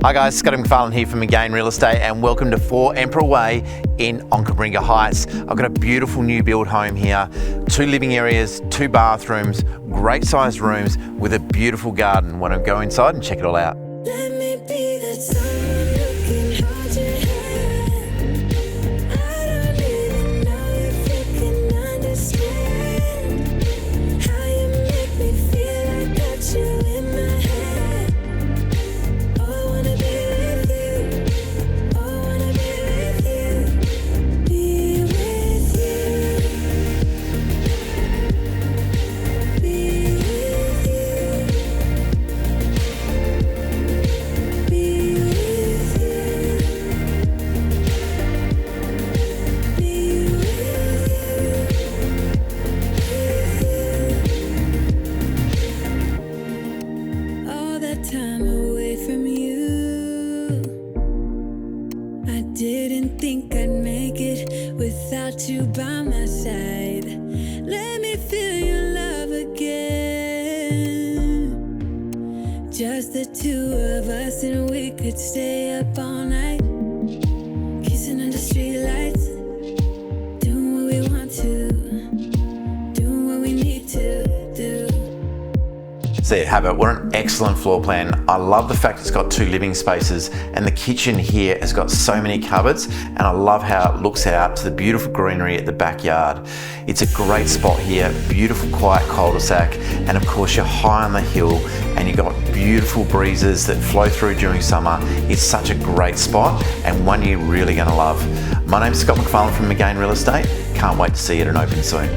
Hi guys, Scott McPharlin here from Magain Real Estate and welcome to 4 Emperor Way in Onkaparinga Heights. I've got a beautiful new build home here, 2 living areas, 2 bathrooms, great sized rooms with a beautiful garden. Want to go inside and check it all out. Let me be that someone who can hold your hand. I don't even know if you can understand how you make me feel. I got you in my head. Oh, I wanna be with you. Oh, I wanna be with you. Be with you. Be with you. Be with you. Be with you. All that time away from you, I didn't think I'd make it without you by my side. Let me feel your love again. Just the two of us, and we could stay up all night, kissing under streetlights, doing what we want to, doing what we need to do. So there you have it. What an excellent floor plan. I love the fact it's got 2 living spaces and the kitchen here has got so many cupboards, and I love how it looks out to the beautiful greenery at the backyard. It's a great spot here, beautiful quiet cul-de-sac, and of course you're high on the hill and you've got beautiful breezes that flow through during summer. It's such a great spot and one you're really going to love. My name's Scott McPharlin from Magain Real Estate. Can't wait to see it and open soon.